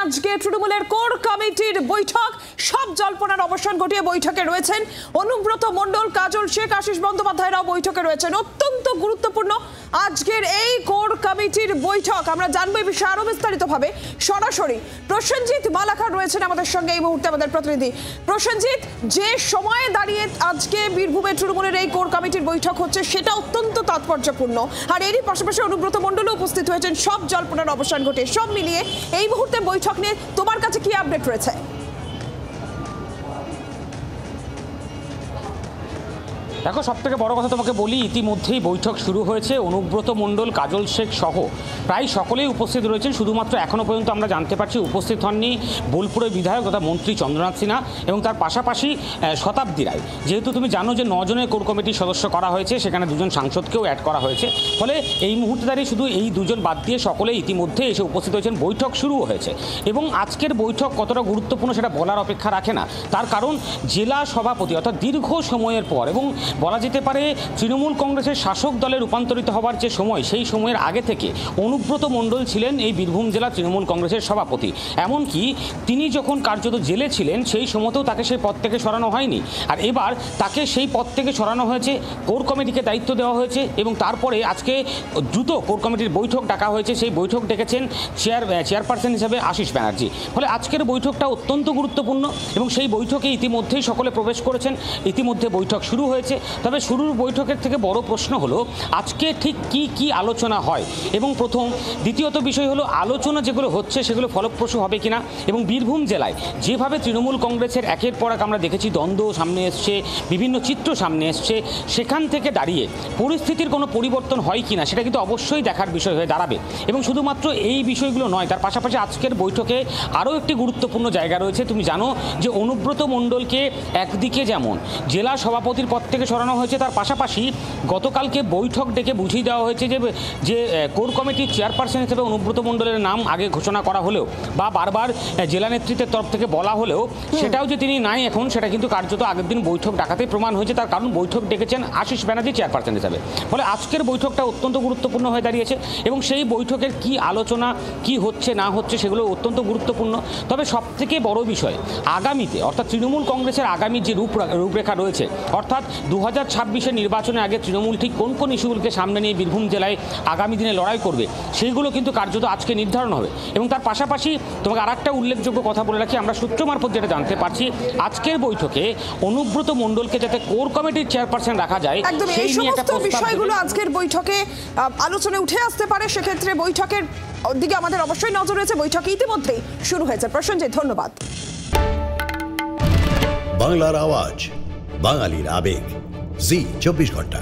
আজকে তৃণমূলের কোর কমিটির বৈঠক। সব জল্পনার অবসান ঘটিয়ে বৈঠকে রয়েছেন অনুব্রত মণ্ডল, কাজল শেখ, আশিস বন্দ্যোপাধ্যায়রাও বৈঠকে রয়েছেন। অত্যন্ত গুরুত্বপূর্ণ আজকের এই কোর কমিটির বৈঠক। আমরা জানবো এই বিষয়ে আরো বিস্তারিতভাবে। সরাসরি প্রসেনজিৎ মালাকার রয়েছেন আমাদের সঙ্গে এই মুহূর্তে, আমাদের প্রতিনিধি। প্রসেনজিৎ, যে সময়ে দাঁড়িয়ে আজকে বীরভূমে তৃণমূলের এই কোর কমিটির বৈঠক হচ্ছে সেটা অত্যন্ত তাৎপর্যপূর্ণ, আর এরই পাশাপাশি অনুব্রত মণ্ডলও উপস্থিত হয়েছেন। সব জল্পনার অবসান ঘটে সব মিলিয়ে এই মুহূর্তে বৈঠক নিয়ে তোমার কাছে কি আপডেট রয়েছে? দেখো, সবথেকে বড় কথা তোমাকে বলি, ইতিমধ্যেই বৈঠক শুরু হয়েছে। অনুব্রত মণ্ডল, কাজল শেখ সহ প্রায় সকলেই উপস্থিত রয়েছেন। শুধুমাত্র এখনও পর্যন্ত আমরা জানতে পারছি উপস্থিত হননি বোলপুরের বিধায়ক তথা মন্ত্রী চন্দ্রনাথ সিনহা এবং তার পাশাপাশি শতাব্দী রায়। যেহেতু তুমি জানো যে 9 জনের কোর কমিটির সদস্য করা হয়েছে, সেখানে 2 জন সাংসদকেও অ্যাড করা হয়েছে, ফলে এই মুহূর্তে দাঁড়িয়ে শুধু এই 2 জন বাদ দিয়ে সকলেই ইতিমধ্যে এসে উপস্থিত হয়েছেন। বৈঠক শুরু হয়েছে এবং আজকের বৈঠক কতটা গুরুত্বপূর্ণ সেটা বলার অপেক্ষা রাখে না। তার কারণ জেলা সভাপতি অর্থাৎ দীর্ঘ সময়ের পর এবং বলা যেতে পারে তৃণমূল কংগ্রেসের শাসক দলে রূপান্তরিত হওয়ার যে সময়, সেই সময়ের আগে থেকে অনুব্রত মণ্ডল ছিলেন এই বীরভূম জেলা তৃণমূল কংগ্রেসের সভাপতি। এমনকি তিনি যখন কার্যত জেলে ছিলেন সেই সময়তেও তাকে সেই পদ থেকে সরানো হয়নি, আর এবার তাকে সেই পদ থেকে সরানো হয়েছে, কোর কমিটিকে দায়িত্ব দেওয়া হয়েছে এবং তারপরে আজকে দ্রুত কোর কমিটির বৈঠক ডাকা হয়েছে। সেই বৈঠক ডেকেছেন চেয়ারপারসন হিসেবে আশিস ব্যানার্জি। ফলে আজকের বৈঠকটা অত্যন্ত গুরুত্বপূর্ণ এবং সেই বৈঠকে ইতিমধ্যেই সকলে প্রবেশ করেছেন। ইতিমধ্যে বৈঠক শুরু হয়েছে। তবে শুরুর বৈঠকের থেকে বড় প্রশ্ন হলো আজকে ঠিক কি আলোচনা হয় এবং দ্বিতীয়ত বিষয় হলো আলোচনা যেগুলো হচ্ছে সেগুলো ফলপ্রসূ হবে কিনা এবং বীরভূম জেলায় যেভাবে তৃণমূল কংগ্রেসের একের পর এক আমরা দেখেছি দ্বন্দ্ব সামনে এসছে, বিভিন্ন চিত্র সামনে এসছে, সেখান থেকে দাঁড়িয়ে পরিস্থিতির কোনো পরিবর্তন হয় কিনা সেটা কিন্তু অবশ্যই দেখার বিষয় হয়ে দাঁড়াবে। এবং শুধুমাত্র এই বিষয়গুলো নয়, তার পাশাপাশি আজকের বৈঠকে আরও একটি গুরুত্বপূর্ণ জায়গা রয়েছে। তুমি জানো যে অনুব্রত মণ্ডলকে একদিকে যেমন জেলা সভাপতির পদ থেকে সরানো হয়েছে, তার পাশাপাশি গতকালকে বৈঠক ডেকে বুঝিয়ে দেওয়া হয়েছে যে কোর কমিটির চেয়ারপারসন হিসেবে অনুব্রত মণ্ডলের নাম আগে ঘোষণা করা হলেও বা বারবার জেলা নেতৃত্বের তরফ থেকে বলা হলেও সেটাও যে তিনি নাই এখন, সেটা কিন্তু কার্যত আগের দিন বৈঠক ডাকাতেই প্রমাণ হয়েছে। তার কারণ বৈঠক ডেকেছেন আশিস ব্যানার্জি চেয়ারপারসন হিসাবে। ফলে আজকের বৈঠকটা অত্যন্ত গুরুত্বপূর্ণ হয়ে দাঁড়িয়েছে এবং সেই বৈঠকের কি আলোচনা কি হচ্ছে না হচ্ছে সেগুলো অত্যন্ত গুরুত্বপূর্ণ। তবে সবথেকে বড় বিষয় আগামীতে অর্থাৎ তৃণমূল কংগ্রেসের আগামী যে রূপরেখা রয়েছে, অর্থাৎ 2026 নির্বাচনে আগে তৃণমূল ঠিক কোন কোন ইস্যুগুলোকে সামনে নিয়ে বীরভূম জেলায় আগামী দিনে লড়াই করবে সেইগুলো কিন্তু কার্যত আজকে নির্ধারণ হবে। এবং তার পাশাপাশি তোমাকে আরেকটা উল্লেখযোগ্য কথা বলে রাখি, আমরা সূত্র মারফত যেটা জানতে পারছি আজকের বৈঠকে অনুব্রত মণ্ডলকে যাতে কোর কমিটির চেয়ারপারসন রাখা যায় সেই নিয়ে একটা বিষয়গুলো আজকের বৈঠকে আলোচনায় উঠে আসতে পারে। সেক্ষেত্রে বৈঠকের দিকে আমাদের অবশ্যই নজর রয়েছে। বৈঠক ইতিমধ্যেই শুরু হয়েছে। প্রসেনজিৎ, ধন্যবাদ। বাংলার আওয়াজ, বাঙালির আবেগ, জি 24 ঘন্টা।